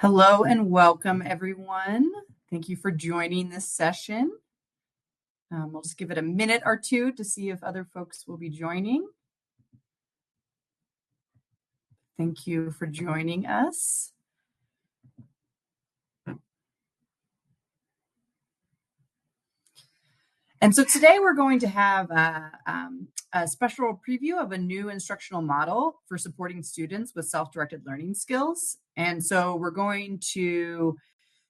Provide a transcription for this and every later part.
Hello and welcome, everyone. Thank you for joining this session. We'll just give it a minute or two to see if other folks will be joining. Thank you for joining us. And so today we're going to have a special preview of a new instructional model for supporting students with self-directed learning skills. And so we're going to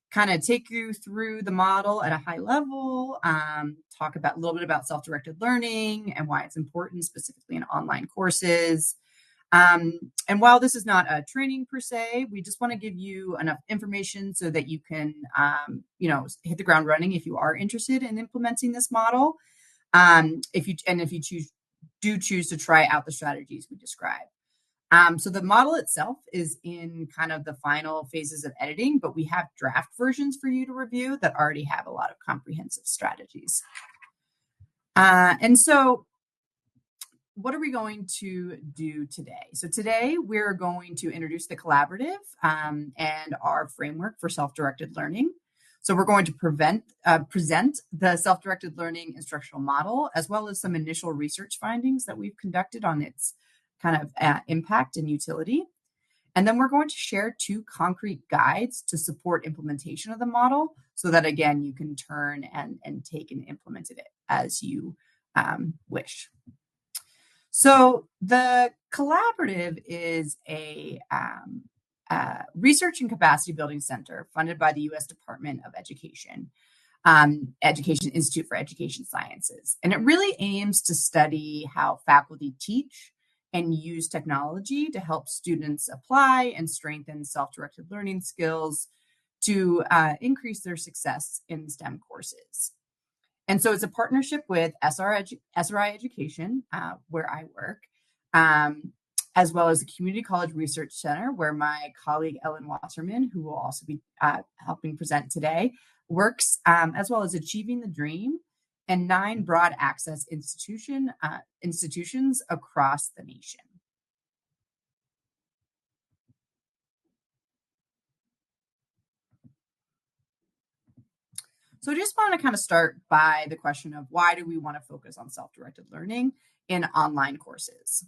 kind of take you through the model at a high level, talk about a little bit about self-directed learning and why it's important, specifically in online courses. And while this is not a training per se, we just want to give you enough information so that you can, hit the ground running if you are interested in implementing this model. If you choose to try out the strategies we describe. So the model itself is in kind of the final phases of editing, but we have draft versions for you to review that already have a lot of comprehensive strategies. And so what are we going to do today? So today we're going to introduce the collaborative and our framework for self-directed learning. So we're going to present the self-directed learning instructional model, as well as some initial research findings that we've conducted on its kind of impact and utility. And then we're going to share 2 concrete guides to support implementation of the model so that, again, you can turn and take and implement it as you wish. So the collaborative is a research and capacity building center funded by the U.S. Department of Education, Education Institute for Education Sciences. And it really aims to study how faculty teach and use technology to help students apply and strengthen self-directed learning skills to increase their success in STEM courses. And so it's a partnership with SRI Education, where I work, as well as the Community College Research Center, where my colleague Ellen Wasserman, who will also be helping present today, works, as well as Achieving the Dream, and 9 broad access institutions across the nation. So I just want to kind of start by the question of why do we want to focus on self-directed learning in online courses?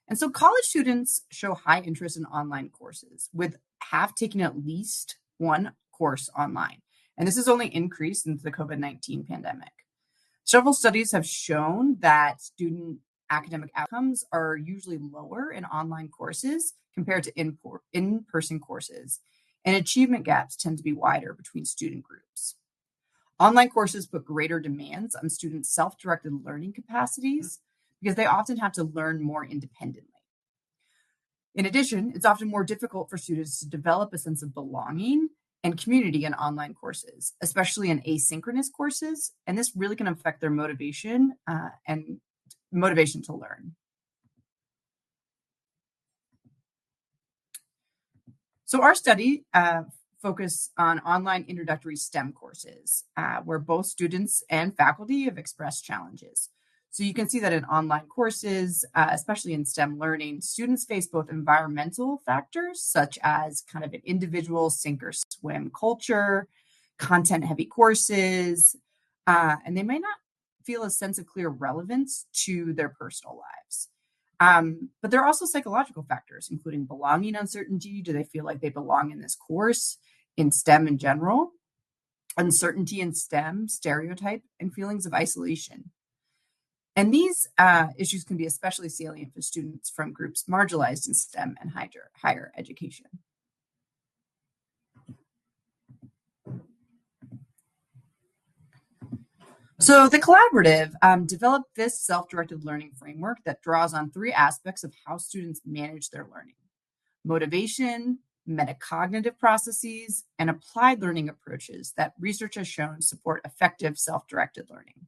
And so college students show high interest in online courses, with half taking at least one course online. And this has only increased since the COVID-19 pandemic. Several studies have shown that student academic outcomes are usually lower in online courses compared to in-person courses, and achievement gaps tend to be wider between student groups. Online courses put greater demands on students' self-directed learning capacities because they often have to learn more independently. In addition, it's often more difficult for students to develop a sense of belonging and community in online courses, especially in asynchronous courses, and this really can affect their motivation and motivation to learn. So our study focused on online introductory STEM courses, where both students and faculty have expressed challenges. So you can see that in online courses, especially in STEM learning, students face both environmental factors, such as kind of an individual sink or swim culture, content-heavy courses, and they may not feel a sense of clear relevance to their personal lives. But there are also psychological factors, including belonging uncertainty. Do they feel like they belong in this course, in STEM in general? Uncertainty in STEM, stereotype, and feelings of isolation. And these issues can be especially salient for students from groups marginalized in STEM and higher education. So the collaborative developed this self-directed learning framework that draws on 3 aspects of how students manage their learning: motivation, metacognitive processes, and applied learning approaches that research has shown support effective self-directed learning.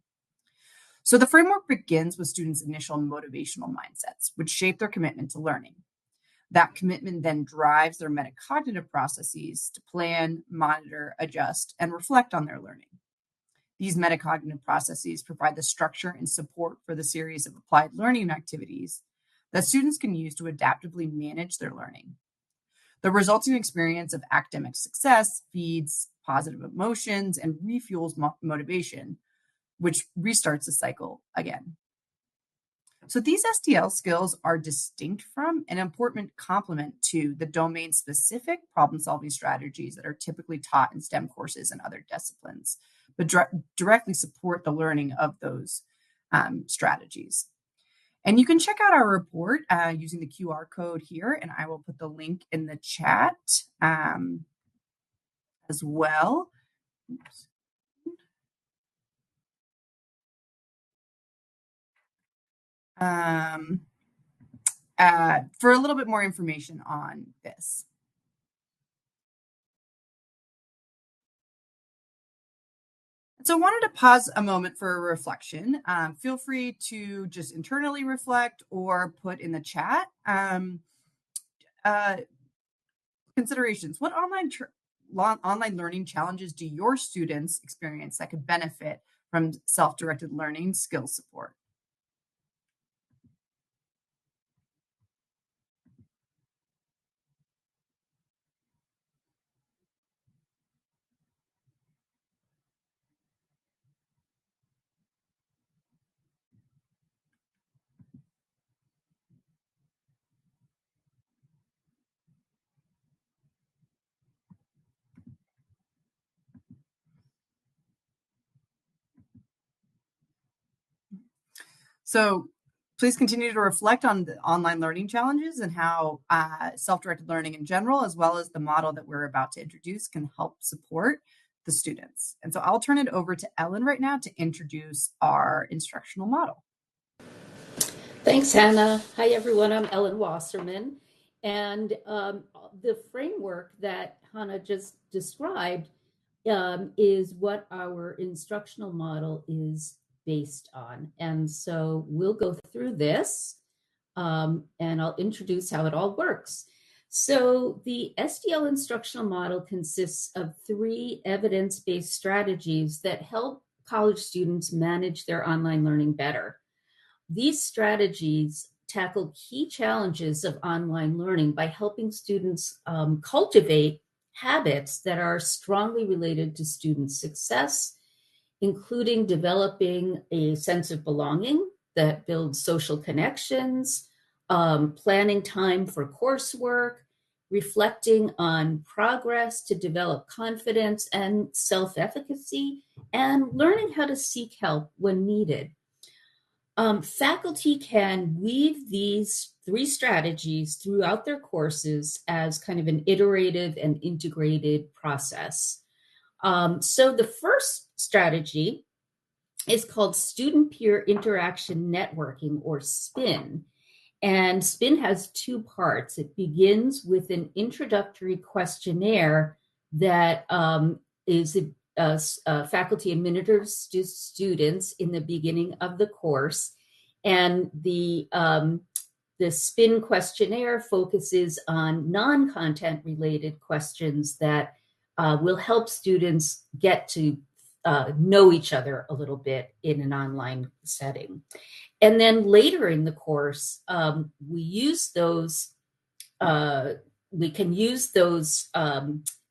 So the framework begins with students' initial motivational mindsets, which shape their commitment to learning. That commitment then drives their metacognitive processes to plan, monitor, adjust, and reflect on their learning. These metacognitive processes provide the structure and support for the series of applied learning activities that students can use to adaptively manage their learning. The resulting experience of academic success feeds positive emotions and refuels motivation, which restarts the cycle again. So these STL skills are distinct from and important complement to the domain-specific problem-solving strategies that are typically taught in STEM courses and other disciplines, but directly support the learning of those strategies. And you can check out our report using the QR code here, and I will put the link in the chat as well. Oops. For a little bit more information on this. So I wanted to pause a moment for a reflection. Feel free to just internally reflect or put in the chat. Considerations. What online learning challenges do your students experience that could benefit from self-directed learning skill support? So please continue to reflect on the online learning challenges and how self-directed learning in general, as well as the model that we're about to introduce, can help support the students. And so I'll turn it over to Ellen right now to introduce our instructional model. Thanks, Hannah. Hi, everyone. I'm Ellen Wasserman. And the framework that Hannah just described is what our instructional model is based on. And so we'll go through this and I'll introduce how it all works. So the SDL instructional model consists of 3 evidence-based strategies that help college students manage their online learning better. These strategies tackle key challenges of online learning by helping students cultivate habits that are strongly related to student success, including developing a sense of belonging that builds social connections, planning time for coursework, reflecting on progress to develop confidence and self-efficacy, and learning how to seek help when needed. Faculty can weave these 3 strategies throughout their courses as kind of an iterative and integrated process. So the first strategy is called Student Peer Interaction Networking, or SPIN. And SPIN has 2 parts. It begins with an introductory questionnaire that is faculty administers to students in the beginning of the course. And the SPIN questionnaire focuses on non-content related questions that will help students get to know each other a little bit in an online setting. And then later in the course, we can use those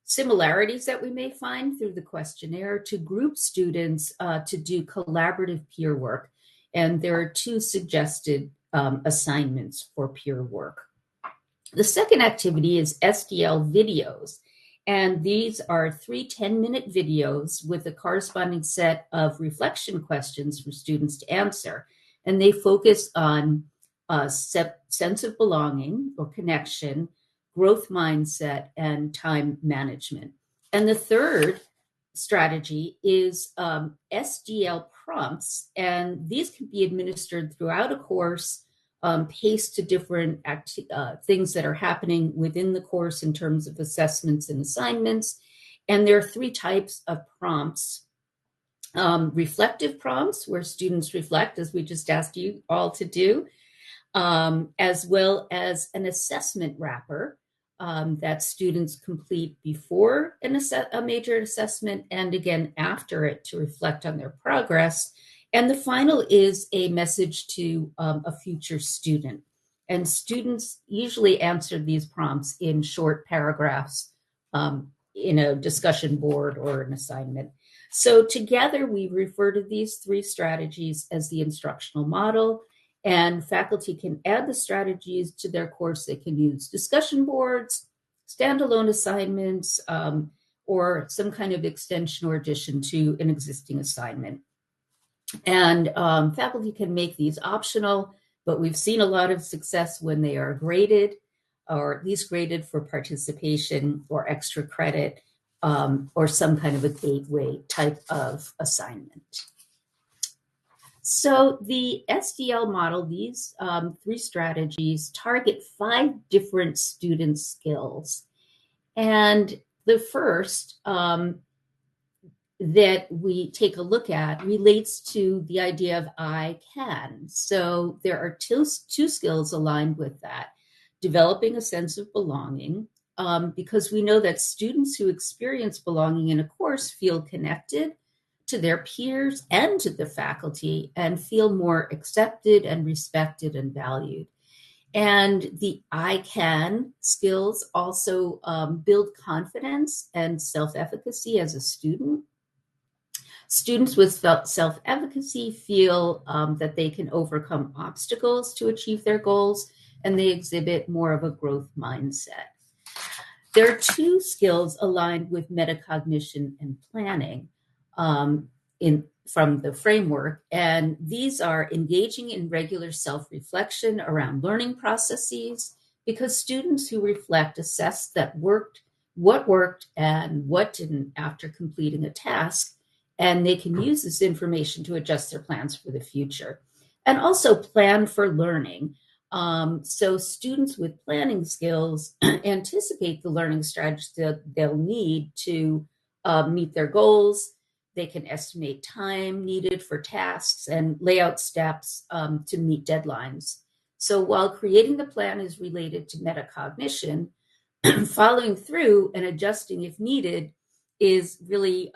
similarities that we may find through the questionnaire to group students to do collaborative peer work. And there are 2 suggested assignments for peer work. The second activity is SDL videos. And these are 3 10-minute videos with a corresponding set of reflection questions for students to answer. And they focus on sense of belonging or connection, growth mindset, and time management. And the third strategy is SDL prompts. And these can be administered throughout a course, paced to different things that are happening within the course in terms of assessments and assignments. And there are 3 types of prompts. Reflective prompts, where students reflect, as we just asked you all to do, as well as an assessment wrapper that students complete before a major assessment and again after it to reflect on their progress. And the final is a message to a future student. And students usually answered these prompts in short paragraphs in a discussion board or an assignment. So together we refer to these 3 strategies as the instructional model, and faculty can add the strategies to their course. They can use discussion boards, standalone assignments, or some kind of extension or addition to an existing assignment. And faculty can make these optional, but we've seen a lot of success when they are graded, or at least graded for participation or extra credit, or some kind of a gateway type of assignment. So the SDL model, these 3 strategies target 5 different student skills. And the first that we take a look at relates to the idea of I can. So there are two skills aligned with that. Developing a sense of belonging, because we know that students who experience belonging in a course feel connected to their peers and to the faculty and feel more accepted and respected and valued. And the I can skills also build confidence and self-efficacy as a student. Students with self-efficacy feel that they can overcome obstacles to achieve their goals, and they exhibit more of a growth mindset. There are 2 skills aligned with metacognition and planning from the framework, and these are engaging in regular self-reflection around learning processes, because students who reflect assess what worked and what didn't after completing a task, and they can use this information to adjust their plans for the future. And also plan for learning. So students with planning skills anticipate the learning strategies that they'll need to meet their goals. They can estimate time needed for tasks and lay out steps to meet deadlines. So while creating the plan is related to metacognition, following through and adjusting if needed is really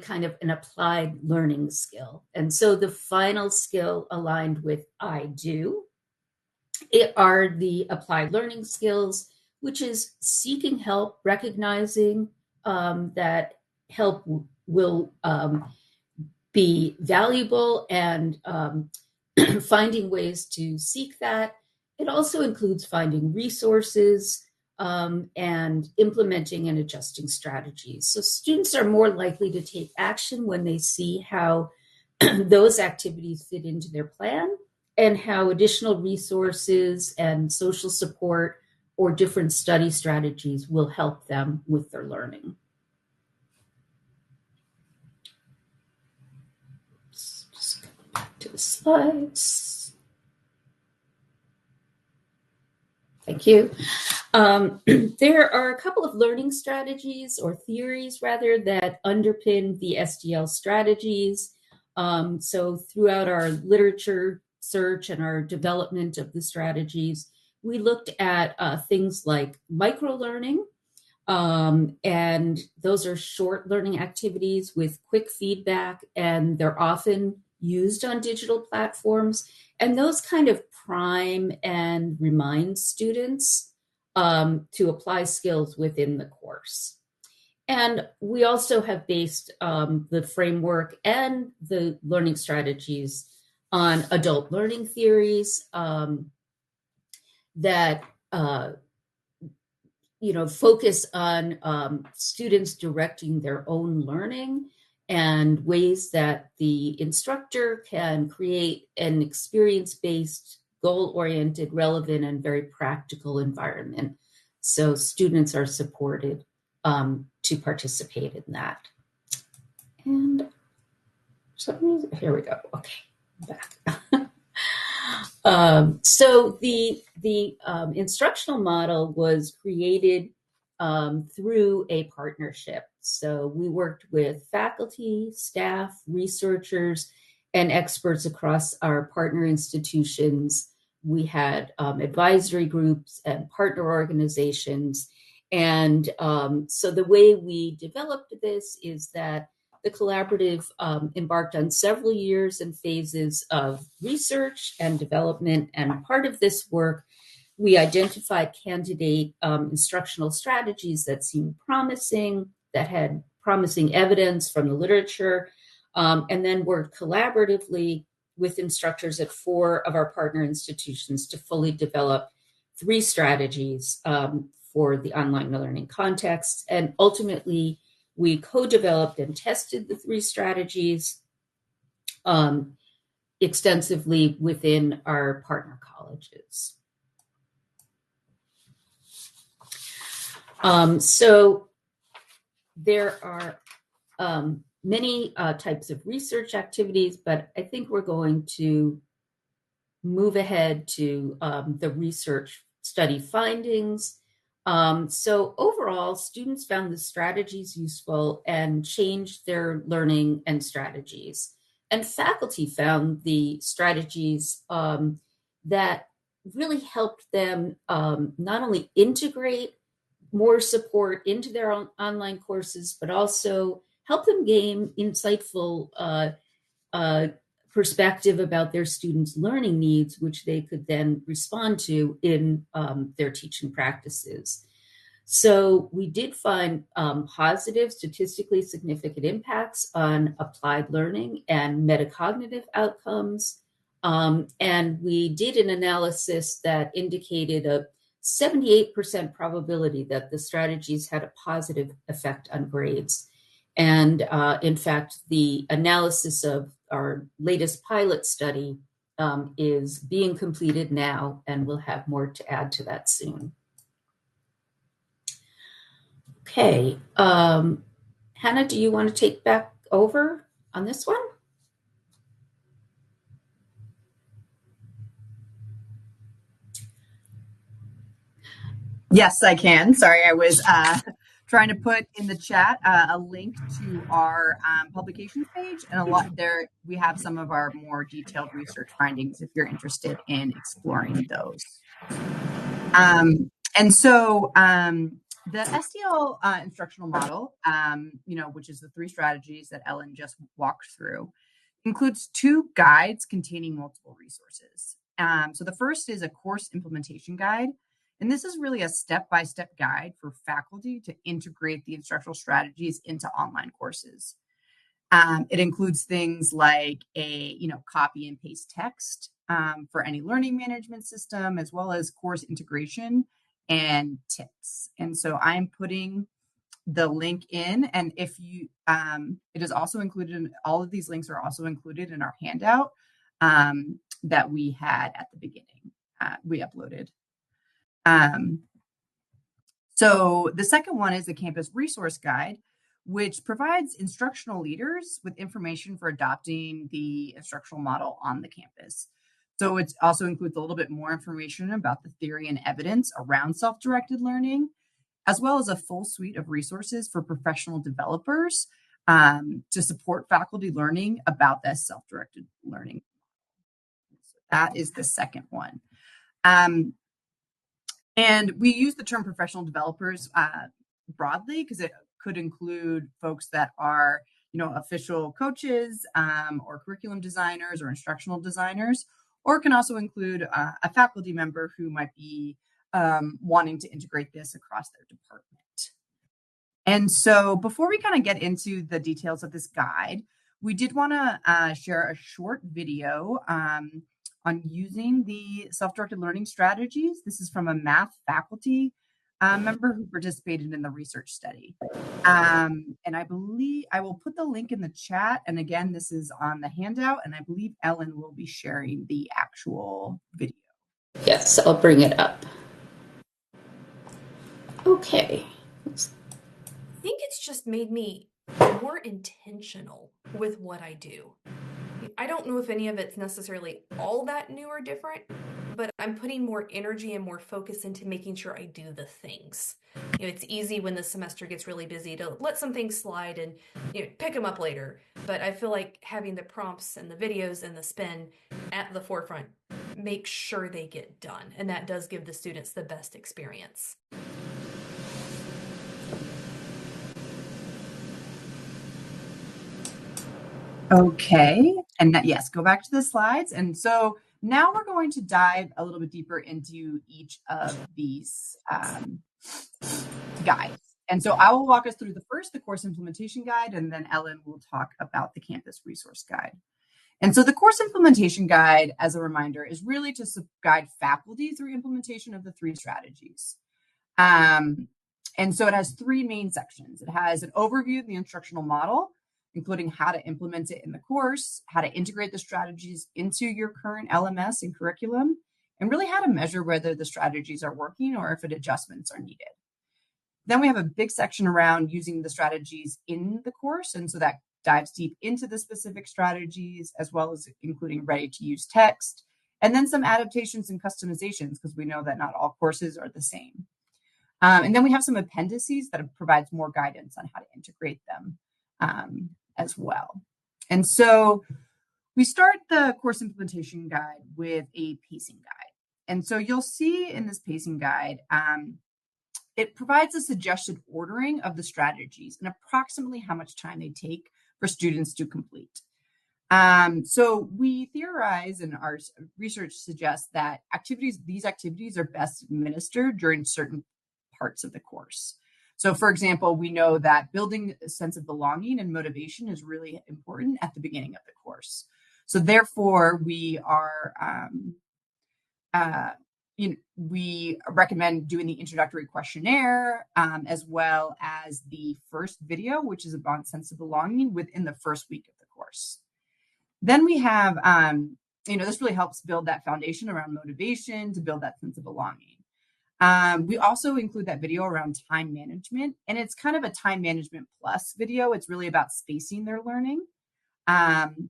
kind of an applied learning skill. And so the final skill aligned with I do are the applied learning skills, which is seeking help, recognizing that help will be valuable, and finding ways to seek that. It also includes finding resources, and implementing and adjusting strategies. So students are more likely to take action when they see how those activities fit into their plan, and how additional resources and social support or different study strategies will help them with their learning. Just go back to the slides. Thank you. There are a couple of learning strategies, or theories rather, that underpin the SDL strategies. So throughout our literature search and our development of the strategies, we looked at things like micro-learning, and those are short learning activities with quick feedback, and they're often used on digital platforms. And those kind of prime and remind students to apply skills within the course. And we also have based the framework and the learning strategies on adult learning theories that focus on students directing their own learning, and ways that the instructor can create an experience-based, goal-oriented, relevant, and very practical environment. So students are supported to participate in that. And here we go. Okay, back. So the instructional model was created through a partnership. So we worked with faculty, staff, researchers, and experts across our partner institutions. We had advisory groups and partner organizations. And so the way we developed this is that the collaborative embarked on several years and phases of research and development. And part of this work, we identified candidate instructional strategies that seemed promising, that had promising evidence from the literature, and then worked collaboratively with instructors at 4 of our partner institutions to fully develop 3 strategies for the online learning context. And ultimately, we co-developed and tested the 3 strategies extensively within our partner colleges. So there are many types of research activities, but I think we're going to move ahead to the research study findings. So overall, students found the strategies useful and changed their learning and strategies. And faculty found the strategies that really helped them not only integrate more support into their own online courses, but also help them gain insightful perspective about their students' learning needs, which they could then respond to in their teaching practices. So we did find positive, statistically significant impacts on applied learning and metacognitive outcomes. And we did an analysis that indicated a 78% probability that the strategies had a positive effect on grades. And in fact, the analysis of our latest pilot study is being completed now, and we'll have more to add to that soon. Okay, Hannah, do you want to take back over on this one? Yes, I can. Sorry, I was trying to put in the chat a link to our publications page, and a lot there we have some of our more detailed research findings if you're interested in exploring those. And so the SDL instructional model, which is the 3 strategies that Ellen just walked through, includes 2 guides containing multiple resources. So the first is a course implementation guide. And this is really a step-by-step guide for faculty to integrate the instructional strategies into online courses. It includes things like a copy and paste text for any learning management system, as well as course integration and tips. And so I'm putting the link in, and if you, it is also included in, all of these links are also included in our handout that we had at the beginning, we uploaded. So the second one is the campus resource guide, which provides instructional leaders with information for adopting the instructional model on the campus. So it also includes a little bit more information about the theory and evidence around self-directed learning, as well as a full suite of resources for professional developers to support faculty learning about this self-directed learning. So that is the second one. And we use the term professional developers broadly because it could include folks that are, official coaches or curriculum designers or instructional designers, or it can also include a faculty member who might be wanting to integrate this across their department. And so before we kind of get into the details of this guide, we did want to share a short video on using the self-directed learning strategies. This is from a math faculty member who participated in the research study. And I believe I will put the link in the chat. And again, this is on the handout, and I believe Ellen will be sharing the actual video. Yes, I'll bring it up. Okay. I think it's just made me more intentional with what I do. I don't know if any of it's necessarily all that new or different, but I'm putting more energy and more focus into making sure I do the things. It's easy when the semester gets really busy to let some things slide and pick them up later. But I feel like having the prompts and the videos and the spin at the forefront makes sure they get done. And that does give the students the best experience. Okay, and that, yes, go back to the slides. And so now we're going to dive a little bit deeper into each of these guides. And so I will walk us through the course implementation guide, and then Ellen will talk about the campus resource guide. And so the course implementation guide, as a reminder, is really to guide faculty through implementation of the 3 strategies. And so it has 3 main sections. It has an overview of the instructional model, including how to implement it in the course, how to integrate the strategies into your current LMS and curriculum, and really how to measure whether the strategies are working or if adjustments are needed. Then we have a big section around using the strategies in the course. And so that dives deep into the specific strategies, as well as including ready-to-use text, and then some adaptations and customizations, because we know that not all courses are the same. And then we have some appendices that provides more guidance on how to integrate them as well. And so we start the course implementation guide with a pacing guide. And so you'll see in this pacing guide, it provides a suggested ordering of the strategies and approximately how much time they take for students to complete. So we theorize, and our research suggests that these activities are best administered during certain parts of the course. So for example, we know that building a sense of belonging and motivation is really important at the beginning of the course. So therefore, we recommend doing the introductory questionnaire, as well as the first video, which is about sense of belonging within the first week of the course. Then we have, this really helps build that foundation around motivation to build that sense of belonging. We also include that video around time management, and it's kind of a time management plus video. It's really about spacing their learning. And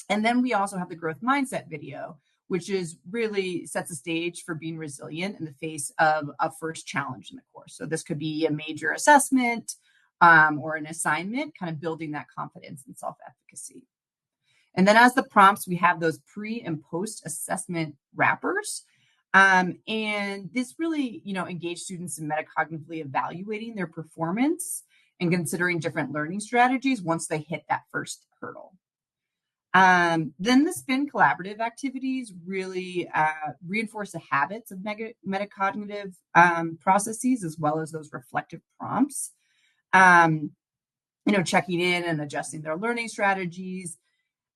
then we also have the growth mindset video, which is really sets the stage for being resilient in the face of a first challenge in the course. So this could be a major assessment or an assignment, kind of building that confidence and self-efficacy. And then as the prompts, we have those pre and post assessment wrappers. And this really, engage students in metacognitively evaluating their performance and considering different learning strategies once they hit that first hurdle. Then the SPIN collaborative activities really reinforce the habits of metacognitive processes, as well as those reflective prompts, checking in and adjusting their learning strategies,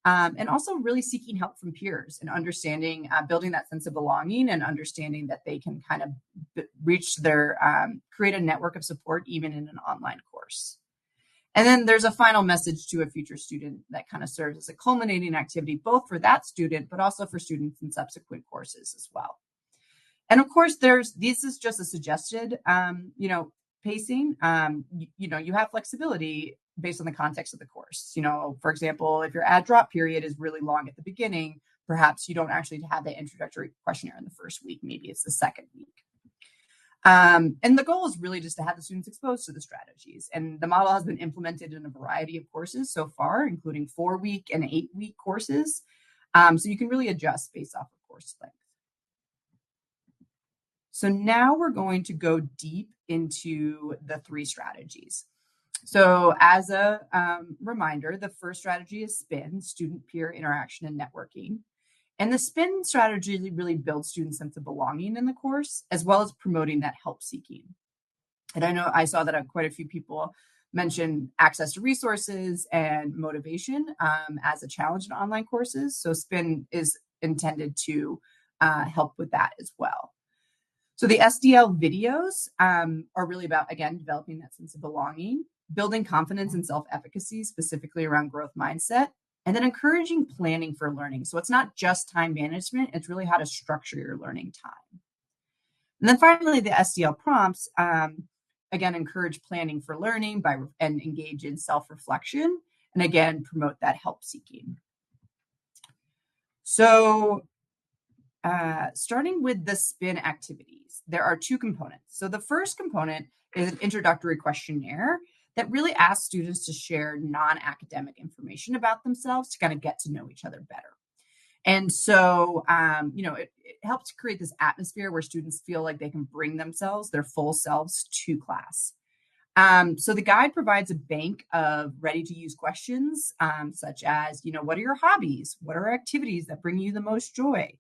and also really seeking help from peers and understanding, building that sense of belonging and understanding that they can kind of create a network of support even in an online course. And then there's a final message to a future student that kind of serves as a culminating activity, both for that student, but also for students in subsequent courses as well. And of course, this is just a suggested, pacing. You have flexibility based on the context of the course. For example, if your add drop period is really long at the beginning, perhaps you don't actually have the introductory questionnaire in the first week. Maybe it's the second week. And the goal is really just to have the students exposed to the strategies. And the model has been implemented in a variety of courses so far, including 4-week and 8-week courses. So you can really adjust based off of course length. So now we're going to go deep into the 3 strategies. So as a reminder, the first strategy is SPIN, student-peer interaction and networking. And the SPIN strategy really builds students' sense of belonging in the course, as well as promoting that help seeking. And I know I saw that quite a few people mention access to resources and motivation as a challenge in online courses. So SPIN is intended to help with that as well. So the SDL videos are really about, again, developing that sense of belonging, building confidence and self-efficacy, specifically around growth mindset, and then encouraging planning for learning. So it's not just time management, it's really how to structure your learning time. And then finally, the SDL prompts, again, encourage planning for learning and engage in self-reflection, and again, promote that help seeking. So starting with the SPIN activities, there are 2 components. So the first component is an introductory questionnaire that really asks students to share non-academic information about themselves to kind of get to know each other better. And so, it helps create this atmosphere where students feel like they can bring themselves, their full selves, to class. So the guide provides a bank of ready-to-use questions, such as, what are your hobbies? What are activities that bring you the most joy?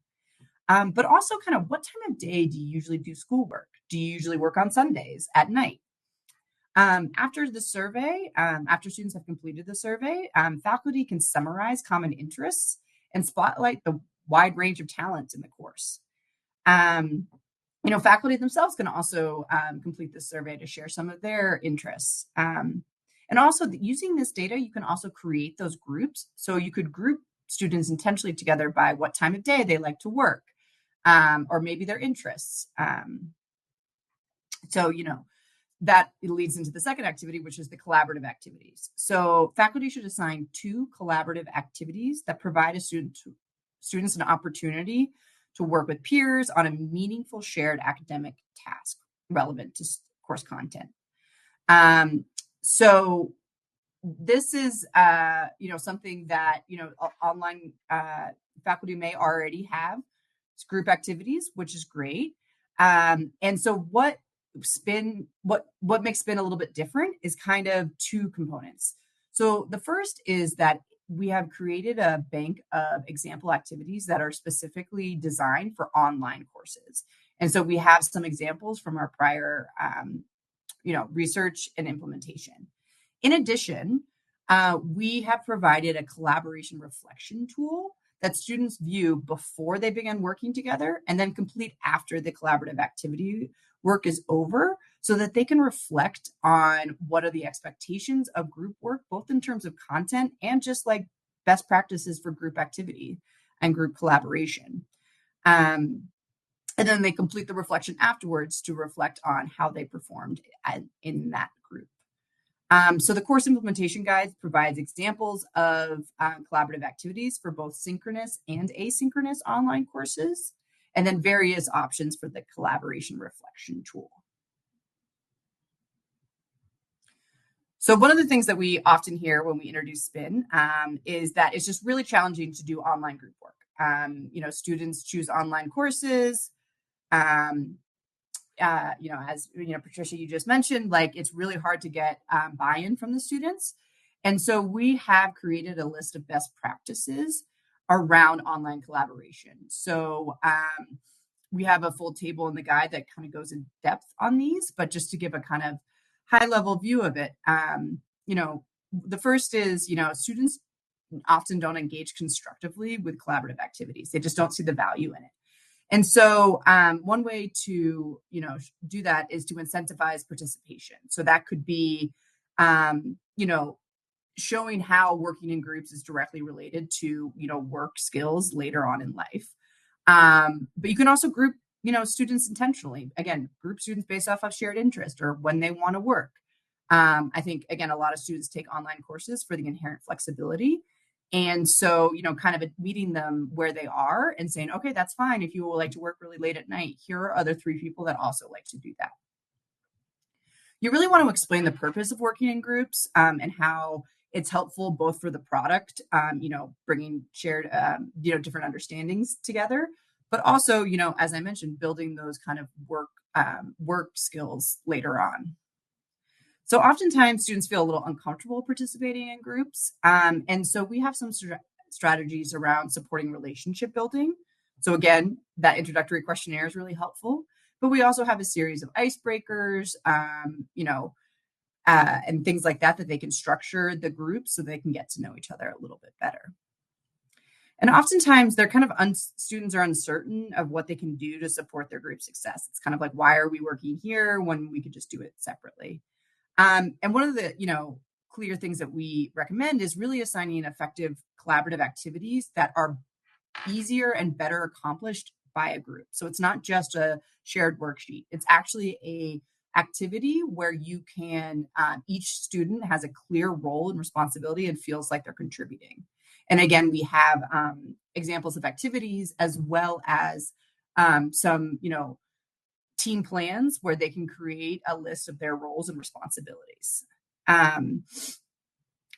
But also kind of what time of day do you usually do schoolwork? Do you usually work on Sundays at night? After the survey, after students have completed the survey, faculty can summarize common interests and spotlight the wide range of talents in the course. Faculty themselves can also complete this survey to share some of their interests. And also using this data, you can also create those groups. So you could group students intentionally together by what time of day they like to work, or maybe their interests. That leads into the second activity, which is the collaborative activities. So faculty should assign 2 collaborative activities that provide students an opportunity to work with peers on a meaningful shared academic task relevant to course content. So this is, something that, online faculty may already have. It's group activities, which is great. And so what makes spin a little bit different is kind of 2 components. So the first is that we have created a bank of example activities that are specifically designed for online courses. And so we have some examples from our prior, research and implementation. In addition, we have provided a collaboration reflection tool that students view before they begin working together and then complete after the collaborative activity work is over, so that they can reflect on what are the expectations of group work, both in terms of content and just like best practices for group activity and group collaboration. And then they complete the reflection afterwards to reflect on how they performed in that group. So the course implementation guide provides examples of collaborative activities for both synchronous and asynchronous online courses, and then various options for the collaboration reflection tool. So one of the things that we often hear when we introduce SPIN is that it's just really challenging to do online group work. Students choose online courses. As Patricia, you just mentioned, like it's really hard to get buy-in from the students. And so we have created a list of best practices around online collaboration. So we have a full table in the guide that kind of goes in depth on these, but just to give a kind of high level view of it, the first is, students often don't engage constructively with collaborative activities. They just don't see the value in it. And so one way to, do that is to incentivize participation. So that could be, showing how working in groups is directly related to, work skills later on in life. But you can also group, students intentionally. Again, group students based off of shared interest or when they want to work. I think, again, a lot of students take online courses for the inherent flexibility. And so, kind of meeting them where they are and saying, okay, that's fine. If you will like to work really late at night, here are other 3 people that also like to do that. You really want to explain the purpose of working in groups and how it's helpful both for the product, bringing shared, different understandings together, but also, as I mentioned, building those kind of work skills later on. So oftentimes students feel a little uncomfortable participating in groups. And so we have some strategies around supporting relationship building. So again, that introductory questionnaire is really helpful, but we also have a series of icebreakers, and things like that they can structure the group so they can get to know each other a little bit better. And oftentimes they're kind of students are uncertain of what they can do to support their group success. It's kind of like, why are we working here when we could just do it separately? And one of the, clear things that we recommend is really assigning effective collaborative activities that are easier and better accomplished by a group. So it's not just a shared worksheet. It's actually a activity where you can, each student has a clear role and responsibility and feels like they're contributing. And again, we have examples of activities as well as some, team plans where they can create a list of their roles and responsibilities.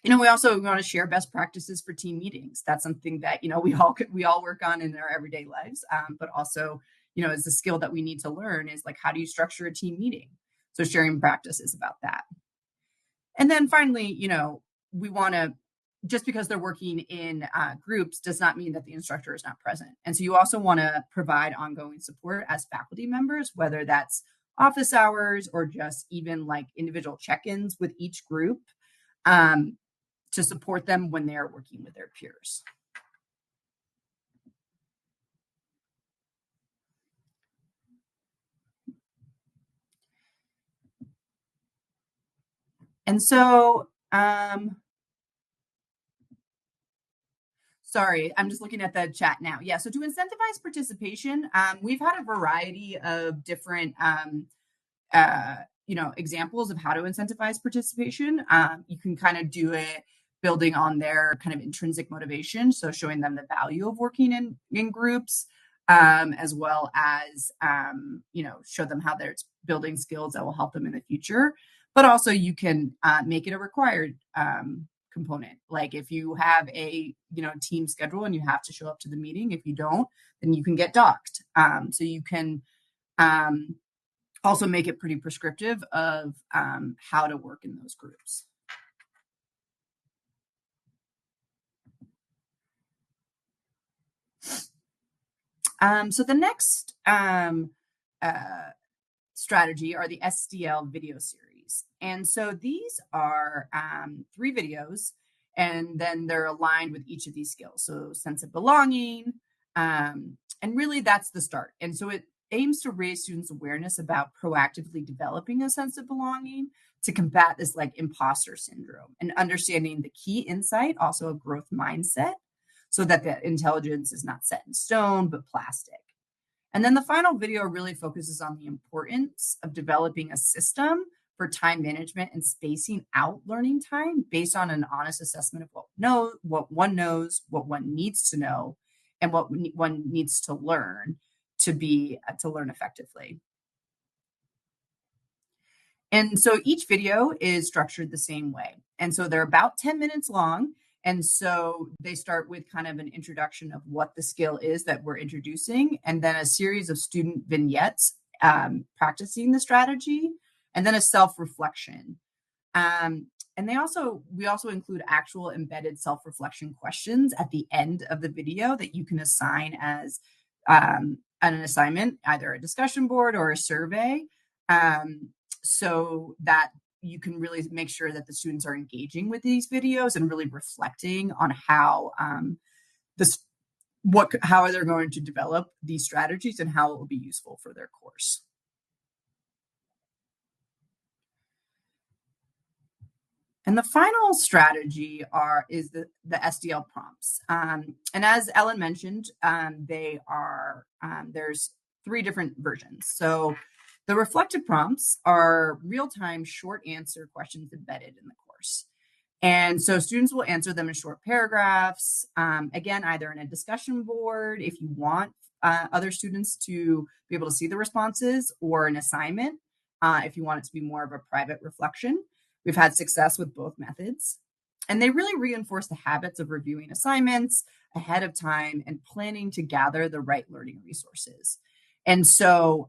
We also want to share best practices for team meetings. That's something that, we all work on in our everyday lives, but also, is a skill that we need to learn is like, how do you structure a team meeting? So sharing practices about that. And then finally, we want to, just because they're working in groups does not mean that the instructor is not present. And so you also want to provide ongoing support as faculty members, whether that's office hours or just even like individual check-ins with each group, to support them when they're working with their peers. And so, sorry, I'm just looking at the chat now. Yeah, so to incentivize participation, we've had a variety of different, examples of how to incentivize participation. You can kind of do it building on their kind of intrinsic motivation, so showing them the value of working in groups, as well as, show them how they're building skills that will help them in the future. But also you can make it a required component. Like if you have a team schedule and you have to show up to the meeting, if you don't, then you can get docked. So you can also make it pretty prescriptive of how to work in those groups. So the next strategy are the SDL video series. And so these are 3 videos, and then they're aligned with each of these skills. So sense of belonging, and really that's the start. And so it aims to raise students' awareness about proactively developing a sense of belonging to combat this like imposter syndrome, and understanding the key insight, also a growth mindset, so that the intelligence is not set in stone, but plastic. And then the final video really focuses on the importance of developing a system for time management and spacing out learning time based on an honest assessment of what one knows, what one needs to know, and what one needs to learn to learn effectively. And so each video is structured the same way. And so they're about 10 minutes long. And so they start with kind of an introduction of what the skill is that we're introducing, and then a series of student vignettes practicing the strategy, and then a self-reflection. And we also include actual embedded self-reflection questions at the end of the video that you can assign as an assignment, either a discussion board or a survey, so that you can really make sure that the students are engaging with these videos and really reflecting on how how they're going to develop these strategies and how it will be useful for their course. And the final strategy is the SDL prompts. And as Ellen mentioned, there's 3 different versions. So the reflective prompts are real-time short answer questions embedded in the course. And so students will answer them in short paragraphs, again, either in a discussion board if you want other students to be able to see the responses, or an assignment if you want it to be more of a private reflection. We've had success with both methods. And they really reinforce the habits of reviewing assignments ahead of time and planning to gather the right learning resources. And so,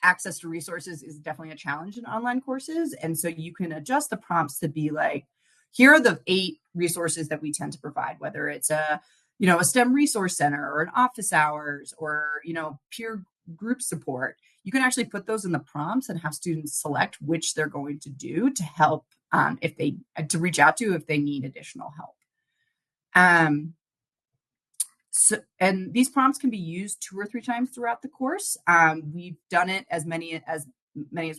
access to resources is definitely a challenge in online courses. And so you can adjust the prompts to be like, here are the 8 resources that we tend to provide, whether it's a STEM resource center or an office hours or, peer group support. You can actually put those in the prompts and have students select which they're going to do to help to reach out to if they need additional help. And these prompts can be used 2 or 3 times throughout the course. We've done it as many as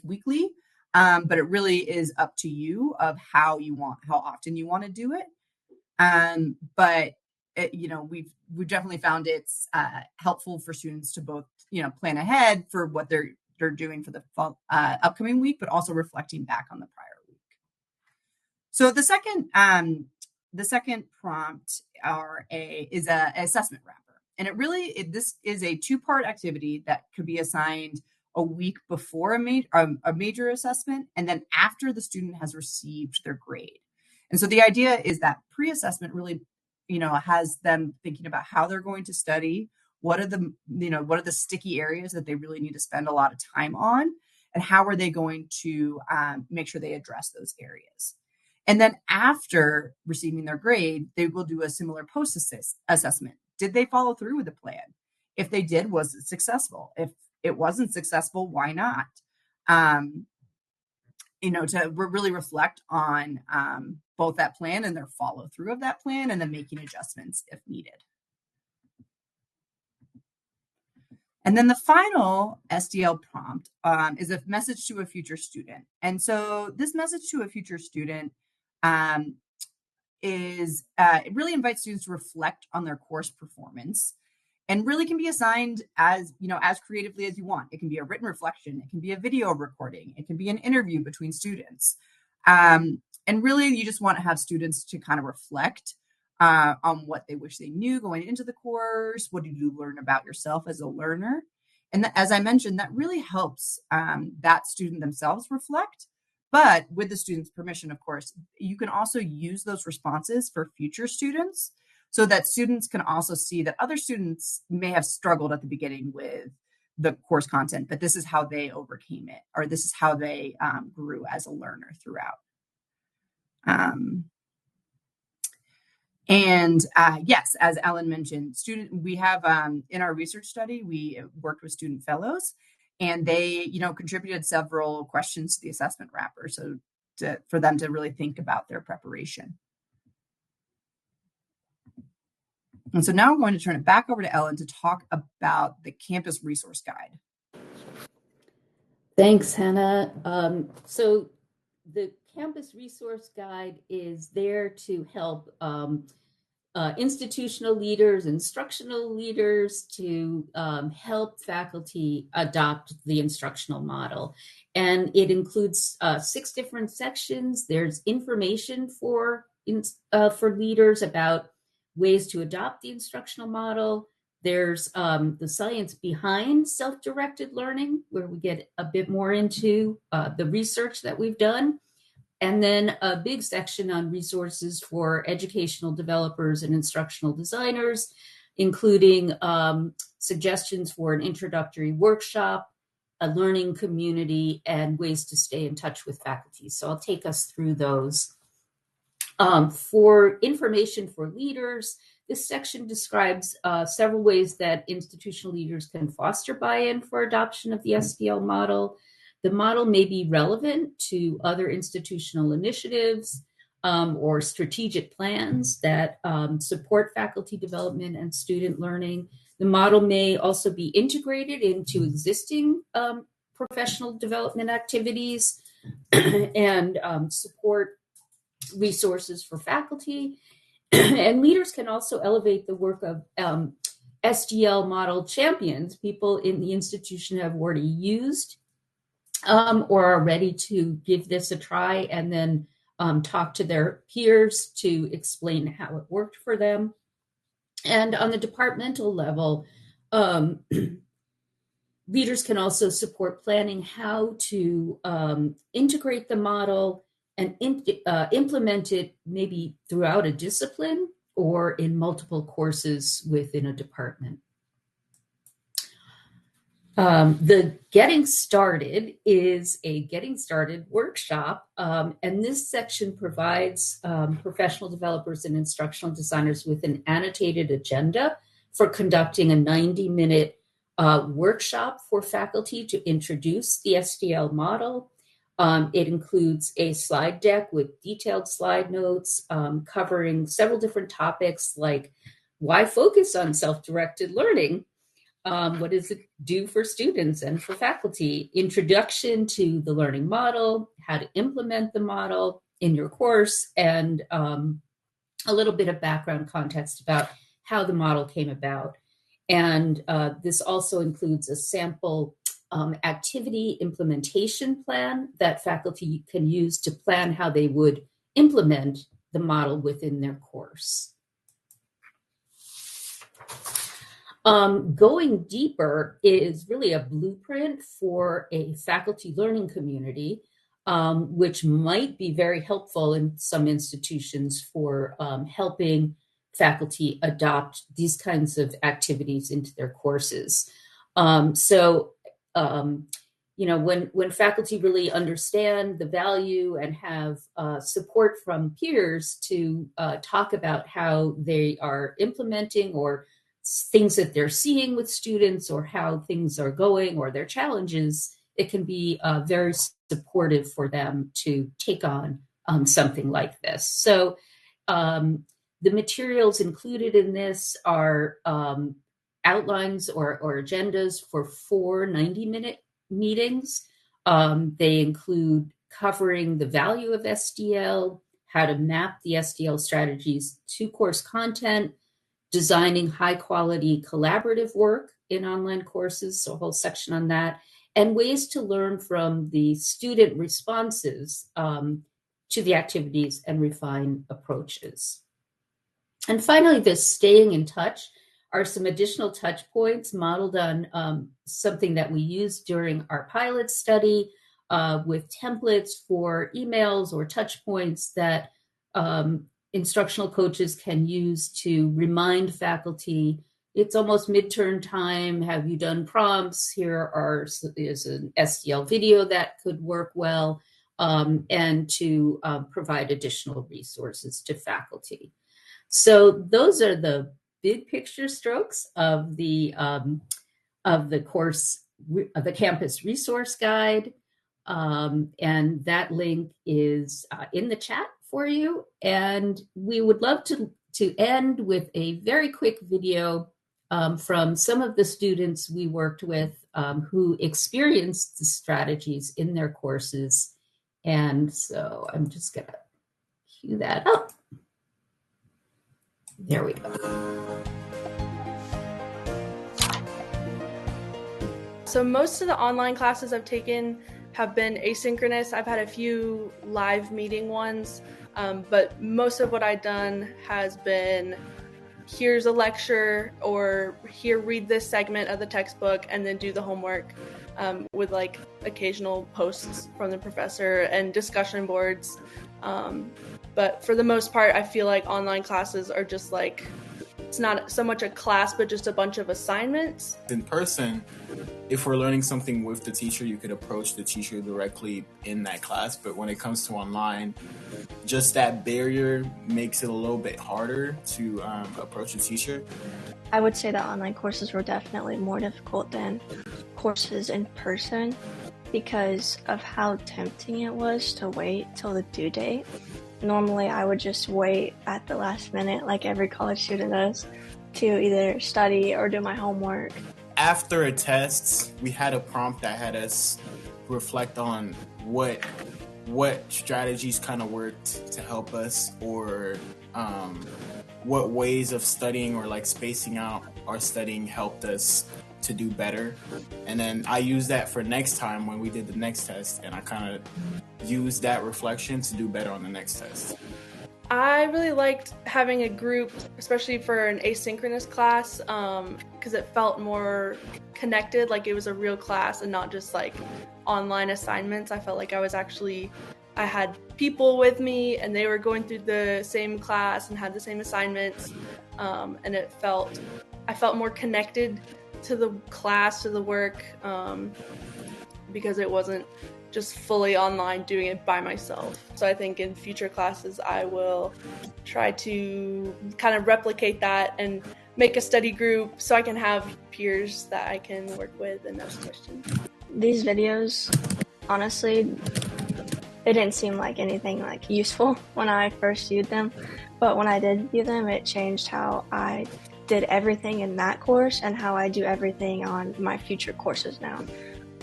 weekly, but it really is up to you of how often you want to do it. But we've definitely found it's helpful for students to both plan ahead for what they're doing for the upcoming week, but also reflecting back on the prior week. So the second prompt is an assessment wrapper. And this is a 2-part activity that could be assigned a week before a major assessment, and then after the student has received their grade. And so the idea is that pre-assessment really, has them thinking about how they're going to study, what are the sticky areas that they really need to spend a lot of time on, and how are they going to make sure they address those areas. And then after receiving their grade, they will do a similar post-assessment. Did they follow through with the plan? If they did, was it successful? If it wasn't successful, why not? To really reflect on both that plan and their follow through of that plan, and then making adjustments if needed. And then the final SDL prompt is a message to a future student. And so this message to a future student it really invites students to reflect on their course performance, and really can be assigned as creatively as you want. It can be a written reflection, it can be a video recording, it can be an interview between students. And really, you just want to have students to kind of reflect on what they wish they knew going into the course. What did you learn about yourself as a learner? And as I mentioned, that really helps that student themselves reflect. But with the student's permission, of course, you can also use those responses for future students, so that students can also see that other students may have struggled at the beginning with the course content, but this is how they overcame it, or this is how they grew as a learner throughout. Yes, as Ellen mentioned, we have in our research study, we worked with student fellows, and they, contributed several questions to the assessment wrapper, so for them to really think about their preparation. And so now I'm going to turn it back over to Ellen to talk about the campus resource guide. Thanks, Hannah. So the campus resource guide is there to help institutional leaders, instructional leaders, to help faculty adopt the instructional model. And it includes 6 different sections. There's information for leaders about ways to adopt the instructional model. There's the science behind self-directed learning, where we get a bit more into the research that we've done. And then a big section on resources for educational developers and instructional designers, including suggestions for an introductory workshop, a learning community, and ways to stay in touch with faculty. So I'll take us through those. For information for leaders, this section describes several ways that institutional leaders can foster buy-in for adoption of the SDL model. The model may be relevant to other institutional initiatives or strategic plans that support faculty development and student learning. The model may also be integrated into existing professional development activities and support resources for faculty. And leaders can also elevate the work of SDL model champions, people in the institution have already used or are ready to give this a try, and then talk to their peers to explain how it worked for them. And on the departmental level, leaders can also support planning how to integrate the model and implement it maybe throughout a discipline or in multiple courses within a department. The Getting Started is a Getting Started workshop, and this section provides professional developers and instructional designers with an annotated agenda for conducting a 90-minute workshop for faculty to introduce the SDL model. It includes a slide deck with detailed slide notes covering several different topics like why focus on self-directed learning? What does it do for students and for faculty? Introduction to the learning model, how to implement the model in your course, and a little bit of background context about how the model came about. And this also includes a sample activity implementation plan that faculty can use to plan how they would implement the model within their course. Going Deeper is really a blueprint for a faculty learning community, which might be very helpful in some institutions for helping faculty adopt these kinds of activities into their courses. when faculty really understand the value and have support from peers to talk about how they are implementing or things that they're seeing with students or how things are going or their challenges, it can be very supportive for them to take on something like this. So the materials included in this are outlines or agendas for 4 90-minute meetings. They include covering the value of SDL, how to map the SDL strategies to course content, designing high quality collaborative work in online courses, so a whole section on that, and ways to learn from the student responses to the activities and refine approaches. And finally, this staying in touch are some additional touch points modeled on something that we used during our pilot study with templates for emails or touch points that instructional coaches can use to remind faculty, it's almost midterm time. Have you done prompts? Here is an SDL video that could work well, and to provide additional resources to faculty. So those are the big picture strokes of the course, of the campus resource guide. And that link is in the chat for you. And we would love to end with a very quick video from some of the students we worked with who experienced the strategies in their courses. And so I'm just going to cue that up. There we go. So most of the online classes I've taken have been asynchronous. I've had a few live meeting ones, but most of what I've done has been, here's a lecture, or here, read this segment of the textbook and then do the homework, with like occasional posts from the professor and discussion boards. But for the most part, I feel like online classes are just like, it's not so much a class, but just a bunch of assignments. In person, if we're learning something with the teacher, you could approach the teacher directly in that class. But when it comes to online, just that barrier makes it a little bit harder to approach a teacher. I would say that online courses were definitely more difficult than courses in person because of how tempting it was to wait till the due date. Normally, I would just wait at the last minute, like every college student does, to either study or do my homework. After a test, we had a prompt that had us reflect on what strategies kind of worked to help us, or what ways of studying or like spacing out our studying helped us to do better. And then I used that for next time when we did the next test, and I kind of used that reflection to do better on the next test. I really liked having a group, especially for an asynchronous class, because it felt more connected, like it was a real class and not just like online assignments. I felt like I had people with me and they were going through the same class and had the same assignments, and I felt more connected to the class, to the work, because it wasn't just fully online doing it by myself. So I think in future classes, I will try to kind of replicate that and make a study group so I can have peers that I can work with and ask questions. These videos, honestly, they didn't seem like anything like useful when I first viewed them, but when I did view them, it changed how I did everything in that course and how I do everything on my future courses now.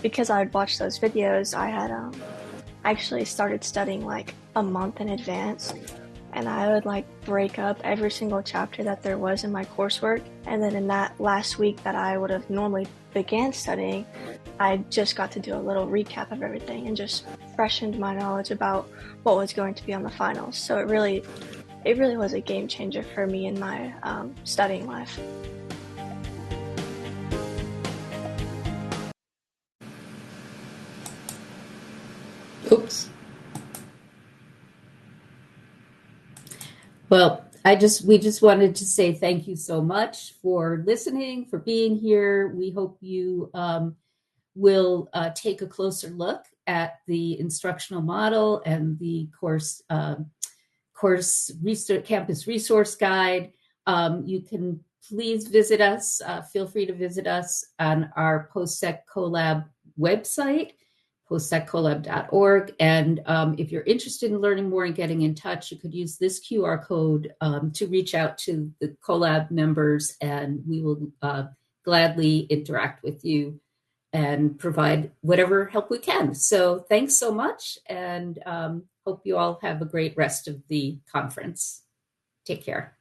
Because I would watch those videos, I had actually started studying like a month in advance, and I would like break up every single chapter that there was in my coursework, and then in that last week that I would have normally began studying, I just got to do a little recap of everything and just freshened my knowledge about what was going to be on the finals. So it really was a game changer for me in my studying life. Oops. Well, we just wanted to say thank you so much for listening, for being here. We hope you will take a closer look at the instructional model and the course campus resource guide. You can please visit us. Feel free to visit us on our PostSec Collab website, postseccollab.org. And if you're interested in learning more and getting in touch, you could use this QR code to reach out to the Collab members, and we will gladly interact with you and provide whatever help we can. So thanks so much, and hope you all have a great rest of the conference. Take care.